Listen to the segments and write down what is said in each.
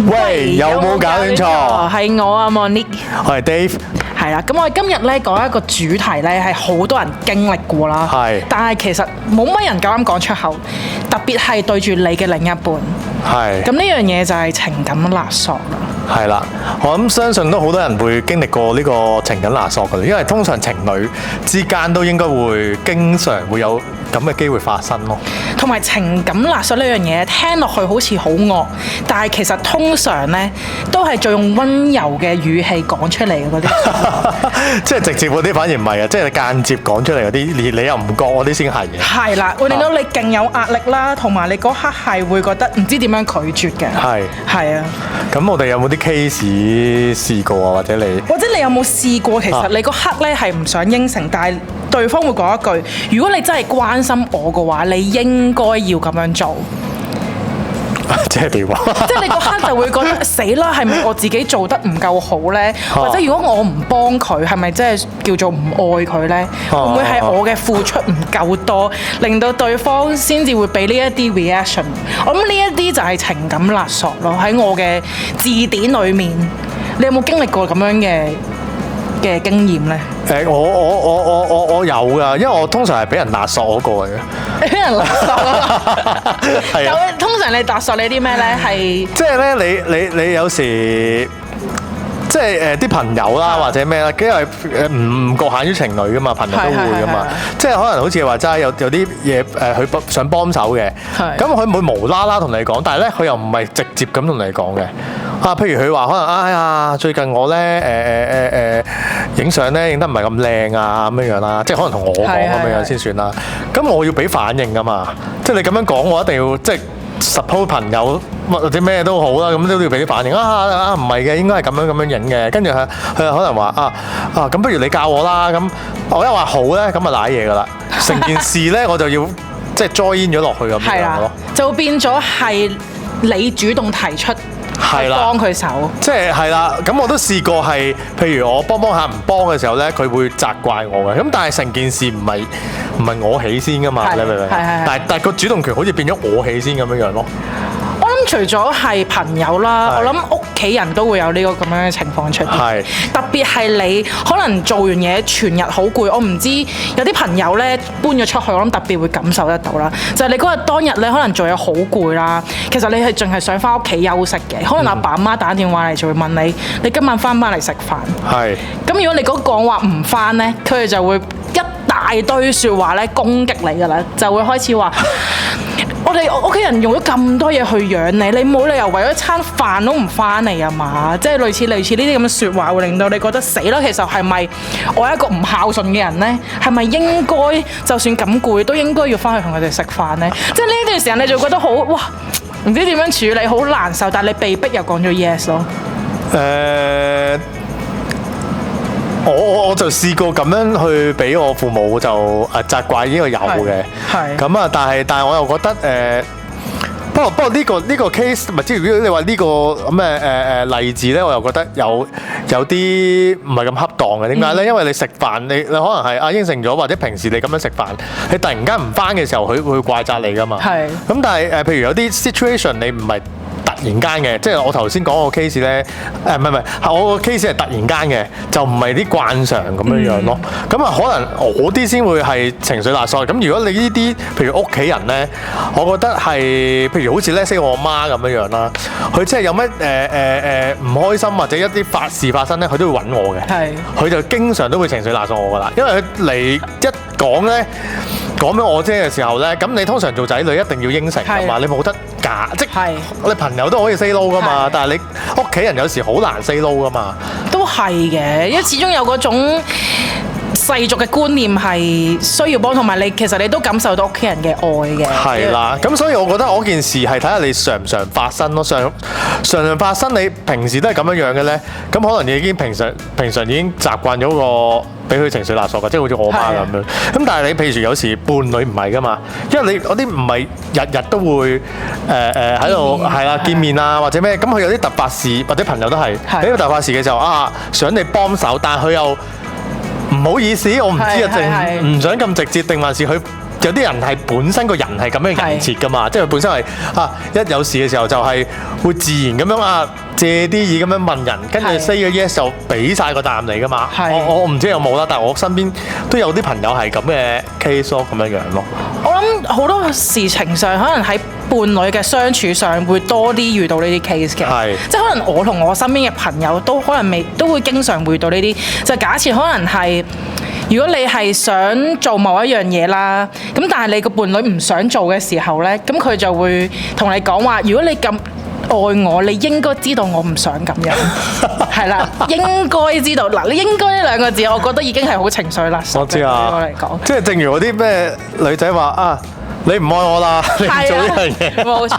喂，有冇搞亂錯？係我啊 Monique，我係 Dave。係啦，咁我哋今日咧講一個主題咧係好多人經歷過啦，係但係其實冇乜人夠膽講出口，特別係對住你嘅另一半。係。咁呢樣嘢就係情感勒索啦。係啦，我諗相信都好多人會經歷過呢個情感勒索㗎，因為通常情侶之間都應該會經常會有咁嘅機會發生咯。同埋情感勒索呢樣嘢聽落去好似好惡，但係其實通常呢都係再用溫柔嘅語氣講出嚟嘅嗰啲。即係直接嗰啲反而唔係啊，即係間接講出嚟嗰啲，你又唔覺嗰啲先係嘅。係啦，會令到你勁有壓力啦，同埋你嗰刻係會覺得唔知點樣拒絕嘅。係啊。咁我哋有冇啲 case 試過啊？或者你有冇試過？其實你嗰刻咧係唔想應承，但係對方會講一句：如果你真係關心我嘅話，你應該要咁樣做。即係點啊？即係你嗰刻就會覺得死啦，係咪我自己做得唔夠好呢？或者如果我唔幫佢，係咪真係叫做唔愛佢呢？會唔會係我嘅付出唔夠多，令到對方先至會俾呢一啲 reaction？我諗呢一啲就係情感勒索咯。喺我嘅字典裏面，你有冇經歷過咁樣嘅經驗呢？我有㗎，因為我通常係俾人勒索嗰個嚟嘅。你俾人勒索啊？係啊。通常你勒索你啲咩呢？係即係咧，你有時即係啲朋友啦，或者咩啦，因為唔局限於情侶噶嘛，朋友都會噶嘛。即係可能好似話齋有啲嘢佢想幫手嘅，咁佢會無啦啦同你講，但係咧佢又唔係直接咁同你講嘅。啊，譬如佢話可能哎呀，最近我咧影相咧影得唔係咁靚啊咁樣啦，即係可能同我講咁樣先算啦。咁我要俾反應噶嘛，即係你咁樣講，我一定要即係 suppose 朋友或者咩都好啦，咁都要俾啲反應唔係嘅，應該係咁樣影嘅。跟住佢可能話咁不如你教我啦。咁我一話好咧，咁啊賴嘢噶啦，成件事咧我就要即係 join 咗落去咁樣咯，就變咗係你主動提出。係啦，幫佢手，即係啦。咁我都試過係，譬如我幫下唔幫嘅時候咧，佢會責怪我嘅。咁但係成件事唔係我起先噶嘛，你明唔明？但係個主動權好似變咗我起先咁樣咯。我諗除咗係朋友啦，我諗屋企人都會有呢個咁樣嘅情況出現。特別係你可能做完嘢全日好攰，我唔知有啲朋友咧搬咗出去，我諗特別會感受得到啦。就係你嗰日當日咧可能做嘢好攰啦，其實你係淨係想翻屋企休息嘅。可能阿爸阿媽打電話嚟就會問你今晚翻唔翻嚟食飯？咁如果你講話唔翻咧，佢哋就會一大堆説話咧攻擊你㗎啦，就會開始話。我哋屋企人用咗咁多嘢去養你，你冇理由為咗一餐飯都唔翻嚟啊嘛！即係類似呢啲咁嘅説話，會令到你覺得死啦。其實係咪我係一個唔孝順嘅人呢？係咪應該就算咁攰都應該要翻去同佢哋食飯呢？即係呢段時間你就覺得好哇，唔知點樣處理，好難受。但係你被逼又講咗 yes 咯。我就試過咁樣去俾我父母就責怪呢個有嘅，咁啊，但係我又覺得不過呢個 case 咪即係如果你話呢個咁嘅例子咧，我又覺得有啲唔係咁恰當嘅。點解咧？因為你食飯你可能係應承咗，或者平時你咁樣食飯，你突然間唔翻嘅時候，佢會怪責你噶嘛。咁但係譬如有啲 situation 你唔係突然間嘅，即係我頭先講個 case 咧，唔係，我個 case 係突然間嘅，就唔係啲慣常咁樣樣咯。咁啊，可能我啲先會係情緒勒索。咁如果你呢啲，譬如屋企人咧，我覺得係，譬如好似咧，識我媽咁樣樣啦，佢即係有乜唔開心或者一啲事發生咧，佢都會揾我嘅。佢就經常都會情緒勒索我噶啦，因為佢嚟一講咧，講俾我聽嘅時候咧，咁你通常做仔女一定要應承㗎嘛，你冇得假，即係你朋友都可以 say no 噶嘛，但係你屋企人有時好難 say no 噶嘛。都係嘅，因為始終有嗰種世俗嘅觀念係需要幫，同埋其實你都感受到屋企人嘅愛嘅。係啦，咁所以我覺得嗰件事係睇下你常唔常發生咯，常發生你平時都係咁樣樣嘅咧，咁可能你已經平常已經習慣咗個俾佢情緒勒索嘅，即係好似我媽咁樣。咁但係你譬如有時伴侶唔係噶嘛，因為你嗰啲唔係日日都會喺度係啦見面啊或者咩，咁佢有啲突發事或者朋友都係喺個突發事嘅時候想你幫手，但係佢又唔好意思，我唔知啊，定唔想咁直接，定還是佢有啲人係本身個人係咁樣人設㗎嘛，即係佢本身係一有事嘅時候就係會自然咁樣借啲意咁樣問人，跟住 say 個 yes 就俾晒個答案嚟㗎嘛。我唔知有冇啦，但係我身邊都有啲朋友係咁嘅 case 咁樣樣咯。我諗好多事情上，可能喺伴侶嘅相處上會多啲遇到呢啲 case 嘅，即係可能我同我身邊嘅朋友都可能都會經常遇到呢啲，就假設可能係。如果你係想做某一樣嘢啦，咁但係你個伴侶唔想做嘅時候呢，咁佢就會同你講話：如果你咁愛我，你應該知道我唔想咁樣，係啦，應該知道。嗱，你應該呢兩個字，我覺得已經係好情緒勒索。我知啊，對我嚟講，即係正如嗰啲咩女仔話你唔愛我啦，你唔做呢樣嘢。冇錯，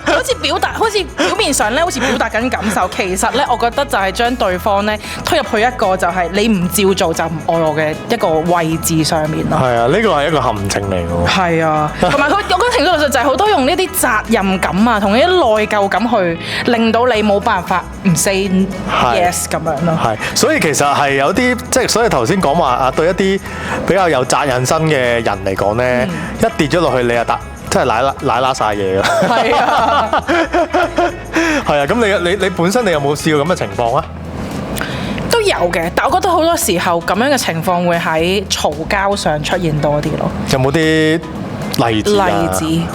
好似表面上咧，好似表達緊感受，其實咧，我覺得就係將對方咧推入去一個就係你唔照做就唔愛我嘅一個位置上面咯。係啊，呢個係一個陷阱嚟㗎喎。係啊，同埋我覺得程度上就係好多用呢啲責任感啊，同一啲內疚感去令到你冇辦法唔 say yes 咁樣咯。係，所以其實係有啲即係，所以頭先講話對一啲比較有責任心嘅人嚟講咧，一跌咗落去你就得。真係奶拉晒嘢㗎。係啊，係啊，咁你本身你有冇試過咁嘅情況啊？都有嘅，但我覺得好多時候咁樣嘅情況會喺嘈交上出現多啲咯。有冇啲例子？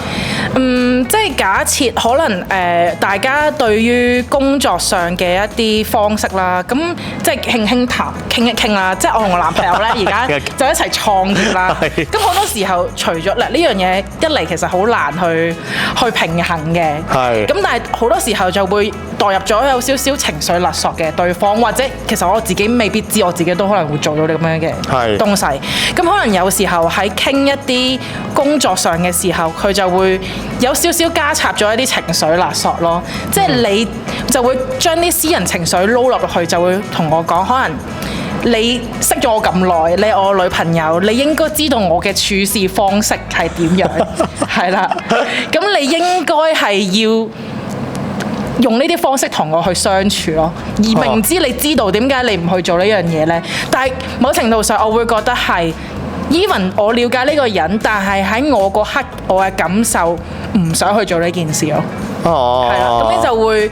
即係假設可能大家對於工作上嘅一啲方式啦，咁即係傾一傾啦。即係我同我男朋友咧，而家就一齊創業啦。咁好多時候，除咗呢樣嘢一嚟，其實好難去平衡嘅。咁但係好多時候就會代入咗有少少情緒勒索嘅對方，或者其實我自己未必知，我自己都可能會做到咁樣嘅東西。咁可能有時候喺傾一啲工作上嘅時候，佢就會有少少加插咗一啲情緒勒索咯，即係你就會將啲私人情緒撈落去，就會同我講，可能你識咗我咁耐，你係我女朋友，你應該知道我嘅處事方式係點樣，係啦，咁你應該係要用呢啲方式同我去相處咯，而明知你知道點解你唔去做呢樣嘢呢？但係某程度上我會覺得係。Even 我了解呢個人，但係喺我嗰刻，我嘅感受唔想去做呢件事咯。係啦，咁你就會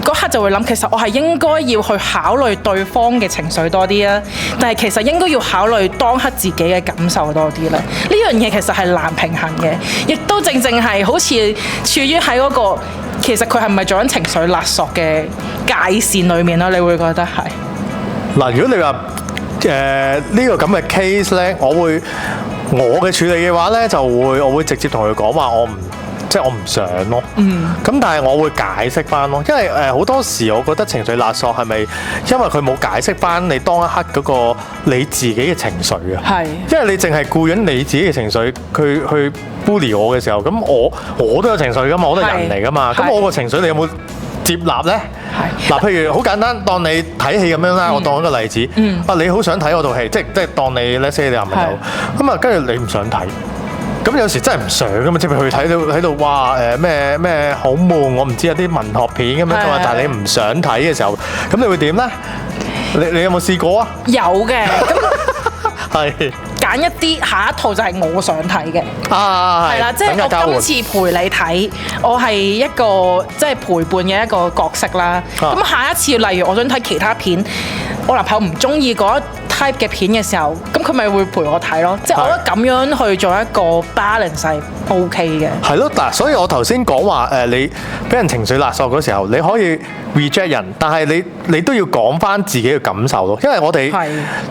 嗰刻就會諗，其實我係應該要去考慮對方嘅情緒多啲啊，但係其實應該要考慮當刻自己嘅感受多啲咧。呢樣嘢其實係難平衡嘅，亦都正係好似處於喺嗰個其實佢係咪做緊情緒勒索嘅界線裏面啦？你會覺得係嗱，如果你話呢個咁嘅 case 咧，我嘅處理嘅話咧，我會直接同佢講話，我唔想咯。咁但係我會解釋翻咯，因為好多時我覺得情緒勒索係咪因為佢冇解釋翻你當一刻嗰個你自己嘅情緒啊？係。因為你淨係顧緊你自己嘅情緒，佢去 bully 我嘅時候，咁我都有情緒噶嘛，我都係人嚟噶嘛。咁我個情緒你有冇接納咧？嗱，譬如好簡單，當你睇戲咁樣啦，我當一個例子。你好想睇嗰套戲，即係當你 let's say 你男朋友，咁啊跟住你唔想睇，咁有時真係唔想噶嘛，即係去睇到哇咩好悶，我唔知有啲文學片咁樣，但係你唔想睇嘅時候，咁你會點咧？你有冇試過啊？有嘅，係揀一啲下一套就係我想睇嘅，係啦，即係我今次陪你睇，我係一個即係陪伴嘅一個角色啦。咁下一次，例如我想睇其他片，我男朋友唔中意嗰一 type 嘅片嘅時候，咁佢咪會陪我睇咯。即係我覺得咁樣去做一個 balance 係 OK 嘅。係咯，嗱，所以我頭先講話你俾人情緒勒索嗰時候，你可以 reject 人，但係你都要講翻自己嘅感受咯。因為我哋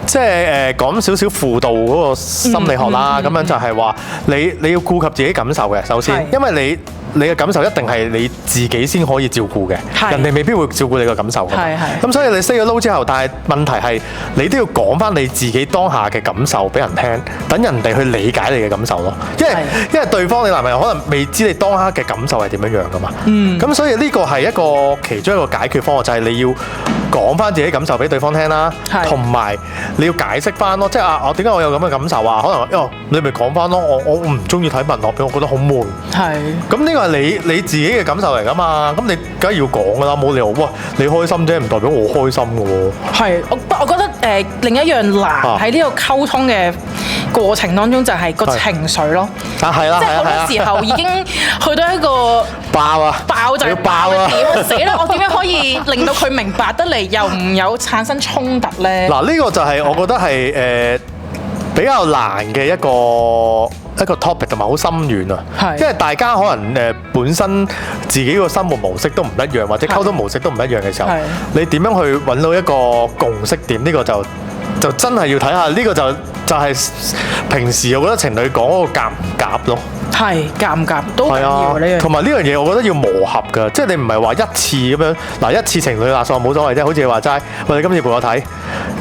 即係講少少輔導嗰個心理學啦，咁樣就係話你要顧及自己感受嘅，首先，因為你嘅感受一定係你自己先可以照顧嘅，人哋未必會照顧你嘅感受嘅。咁所以你 say 咗 no 之後，但係問題係你都要講翻你自己當下嘅感受俾人聽，等人哋去理解你嘅感受咯。因為對方你男朋友可能未知你當刻嘅感受係點樣樣噶嘛。咁所以呢個係一個其中一個解決方案，就係你要講翻自己感受俾對方聽啦，同埋你要解釋翻咯，即係我點解我有咁嘅感受啊？可能你咪講翻咯，我唔中意睇文學片，我覺得好悶。咁呢個係你自己嘅感受嚟噶嘛？咁你梗係要講噶啦，冇理由哇你開心啫，唔代表我開心噶喎。我覺得另一樣難喺呢個溝通嘅過程當中就係個情緒咯。係啦，即係好多時候已經去到一個爆就係爆啊！點死啦！我點樣可以令到佢明白得嚟，又唔有產生衝突咧？嗱，呢個就係我覺得係比較難嘅一個 topic 同埋好深遠啊，因為大家可能本身自己個生活模式都唔一樣，或者溝通模式都唔一樣嘅時候，你點樣去揾到一個共識點？呢個就真係要睇下，呢個就係平時我覺得情侶講嗰個夾唔夾咯。係夾唔夾都緊要呢樣。同埋呢樣嘢，我覺得要磨合㗎，即係你唔係話一次咁樣嗱，一次情侶勒索冇所謂啫，好似你話齋，喂，你今次陪我睇，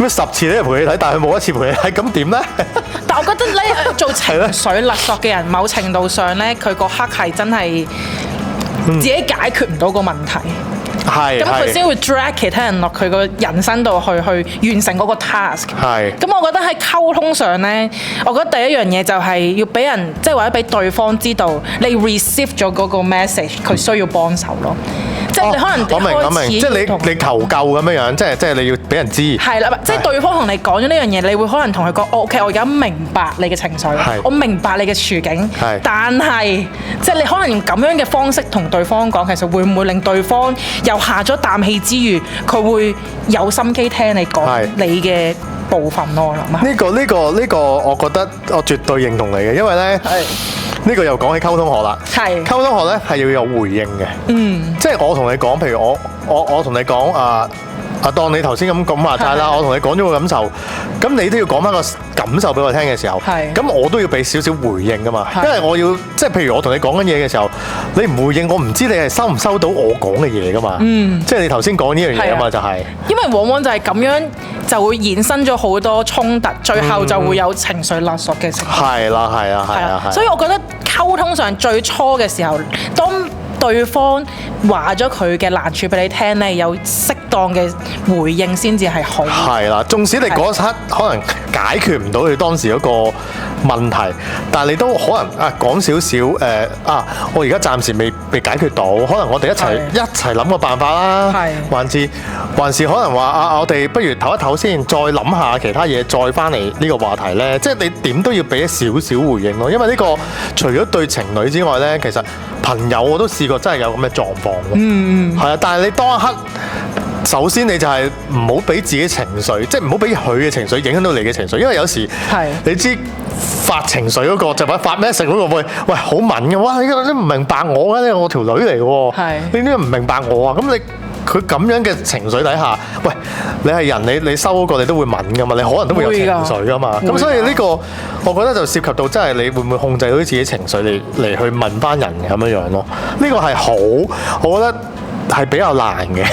咁10次你都陪你睇，但係佢冇一次陪你睇，咁點咧？但我覺得咧，做情緒勒索嘅人，某程度上咧，佢個刻係真係自己解決唔到個問題。咁佢先會 drag 其他人落佢個人生度去完成嗰個 task。咁我覺得喺溝通上咧，我覺得第一樣嘢就係要俾人，即係或者俾對方知道你 receive 咗嗰個 message， 佢需要幫手咯。即係你可能我明，即係你求救咁樣樣，即係你要俾人知。係啦，即係對方同你講咗呢樣嘢，你會可能同佢講，OK，我而家明白你嘅情緒，我明白你嘅處境，但係即係你可能用咁樣嘅方式同對方講，其實會唔會令對方又下咗啖氣之餘，佢會有心機聽你講你嘅部分咯？呢個，我覺得我絕對認同你嘅，因為咧。呢個又講起溝通學啦，溝通學咧係要有回應嘅，即係我同你講，譬如我同你講當你頭先咁話齋啦，我同你講咗個感受，咁你都要講翻個感受俾我聽嘅時候，咁我都要俾少少回應噶嘛，因為我要即係譬如我同你講緊嘢嘅時候，你唔回應，我唔知你係收唔收到我講嘅嘢噶嘛，即係你頭先講呢樣嘢啊嘛，就係因為往往就係咁樣就會衍生咗好多衝突，最後就會有情緒勒索嘅情況。係啦，所以我覺得溝通上最初嘅時候，當對方話咗佢嘅難處俾你聽咧，有適當嘅回應先至係好。係啦，縱使你嗰一刻可能解決唔到佢當時嗰個問題，但係你都可能講少少我而家暫時未解決到，可能我哋一齊諗個辦法啦。還是可能話我哋不如唞一唞先，再諗下其他嘢，再翻嚟呢個話題咧。即係你點都要俾少少回應咯，因為呢個除咗對情侶之外咧，其實朋友我都試過真係有咁嘅狀況嘅。係啊，但係你當一刻，首先你就係唔好俾自己情緒，即係唔好俾佢嘅情緒影響到你嘅情緒，因為有時你知發情緒嗰個就係發 message 嗰個喂好敏嘅，哇你都唔明白我嘅，呢我條女嚟嘅喎，你點解唔明白我啊？咁佢咁樣嘅情緒底下，喂你係人，你收嗰個你都會敏㗎嘛，你可能都會有情緒㗎嘛，咁所以呢個我覺得就涉及到真係你會唔會控制到自己情緒嚟去問翻人咁樣咯，呢個係好，我覺得。係比較難嘅，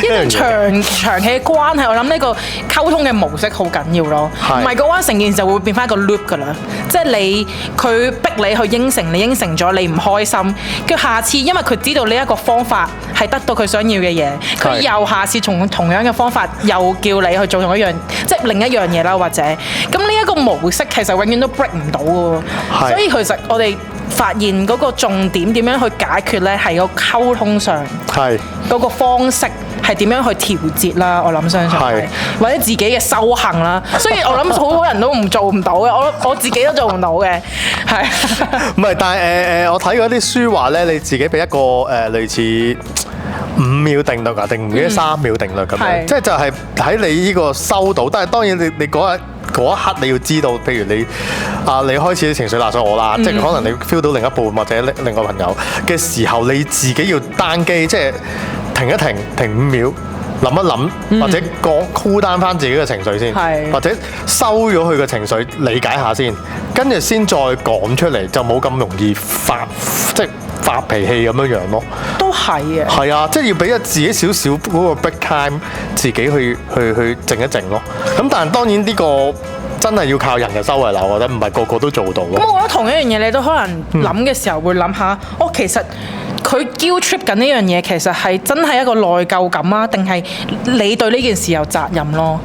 一段長期嘅關係，我諗呢個溝通嘅模式好緊要咯。唔係嘅話，成件事就會變翻一個 loop 㗎啦。即係佢逼你去應承，你應承咗，你唔開心，跟住下次因為佢知道呢一個方法係得到佢想要嘅嘢，佢又下次從同樣嘅方法又叫你去做同一樣，即係另一樣嘢啦，或者咁呢一個模式其實永遠都 break 唔到嘅。所以其實我哋發現嗰個重點點樣去解決咧，係個溝通上，嗰個方式係點樣去調節啦。我諗相信係或者自己嘅修行啦。雖然我諗好多人都做唔到嘅，我自己都做唔到嘅，係。唔係，但係我睇過啲書話咧，你自己俾一個類似5秒定律啊，定唔記得3秒定律咁樣，即係就係喺你呢個收到，但係當然你嗰一刻你要知道，譬如你開始情緒勒索我啦，即係可能你 feel 到另一半或者另個朋友嘅時候，你自己要單機，即係停一停5秒，諗一諗，或者cool down翻自己嘅情緒先，或者收咗佢嘅情緒，理解下先，跟住先再講出嚟，就冇咁容易發脾氣咁樣咯。都係嘅。係啊，即係要俾咗自己少少嗰個 break time， 自己去靜一靜咯。咁但係當然呢個真係要靠人嘅修為啦，我覺得唔係個個都做到。咁我覺得同一樣嘢，你都可能諗嘅時候會諗下，其實佢 guilt trip 緊呢樣嘢，其實係真係一個內疚感啊，定係你對呢件事有責任咯？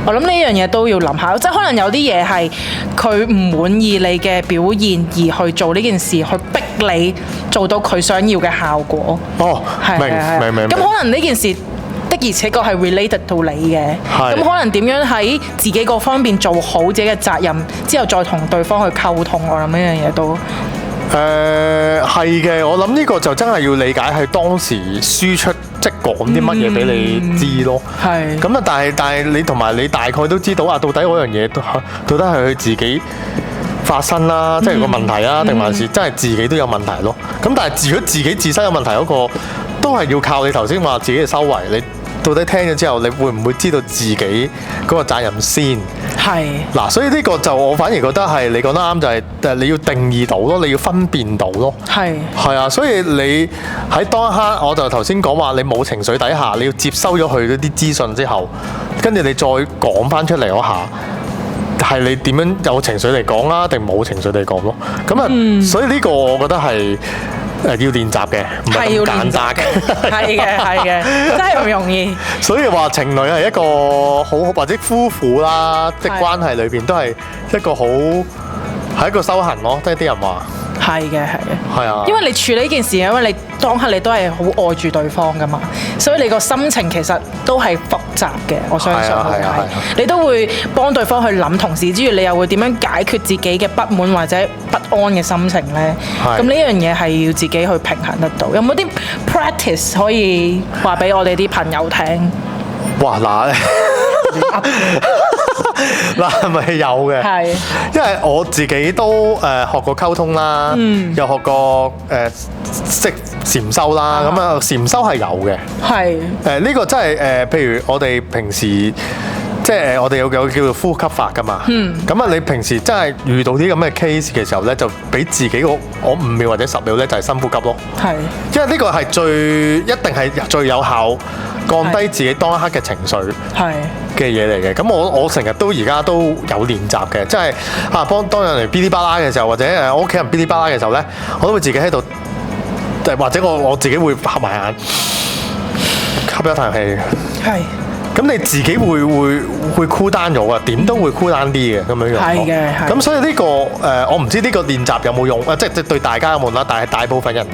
我諗呢樣嘢都要諗下，即係可能有啲嘢係佢唔滿意你嘅表現，而去做呢件事，去逼你做到佢想要嘅效果。明。咁可能呢件事的而且確係 related 到你嘅。咁可能點樣喺自己嗰方面做好自己嘅責任，之後再同對方去溝通，我諗呢樣嘢都係嘅。我諗呢個就真係要理解係當時輸出即係講啲乜嘢俾你知咯。係。咁啊，但係你同埋你大概都知道啊，到底嗰樣嘢到底係佢自己發生啦，即係個問題啊，定還是真係自己都有問題咯？咁但係如果自己自身有問題嗰個，都係要靠你頭先話自己嘅修為。你到底聽咗之後，你會唔會知道自己嗰個責任先？係。嗱，所以呢個就我反而覺得係你講得啱，就係你要定義到咯，你要分辨到咯。係。係啊，所以你喺當一刻，我就頭先講話，你冇情緒底下，你要接收咗佢嗰啲資訊之後，跟住你再講翻出嚟嗰下。係你點樣有情緒嚟講啦，定冇情緒嚟講咯？咁啊，所以呢個我覺得係要練習嘅，唔係咁簡單嘅。係嘅，真係唔容易。所以話情侶係一個好或者夫婦啦，即係關係裏邊都係一個好係一個修行咯，即係啲人話。係嘅。係啊。因為你處理呢件事，因為你當刻你都係好愛住對方噶嘛，所以你個心情其實都係複雜嘅。我相信你都會幫對方去諗，同時之餘你又會點樣解決自己嘅不滿或者不安嘅心情呢？咁呢樣嘢係要自己去平衡得到。有冇啲 practice 可以話俾我哋啲朋友聽？哇嗱！嗱，係咪有嘅？係，因為我自己都學過溝通啦，又學過識禪修啦，咁啊禪修係有嘅。係呢個真係譬如我哋平時即係我哋有叫做呼吸法㗎嘛。咁啊，你平時真係遇到啲咁嘅 case 嘅時候咧，就俾自己我5秒或者10秒咧，就係深呼吸咯。係，因為呢個係一定係最有效降低自己當一刻嘅情緒嘅嘢嚟嘅。咁我成日都而家都有練習嘅，即係當人嚟嗶哩吧啦嘅時候，或者我屋企人嗶哩吧啦嘅時候咧，我都會自己喺度，或者我自己會合埋眼吸一啖氣。係。咁你自己會 cool down 咗嘅，點都會 cool down 啲嘅咁樣樣。係嘅，咁所以呢個我唔知呢個練習有冇用，即係對大家有冇啦。但係大部分人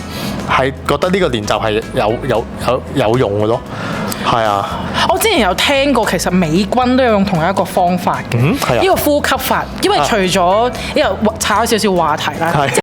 係覺得呢個練習係有用嘅咯。係啊，我之前有聽過，其實美軍都有用同一個方法嘅，呢個呼吸法。因為除咗呢個岔開少少話題啦。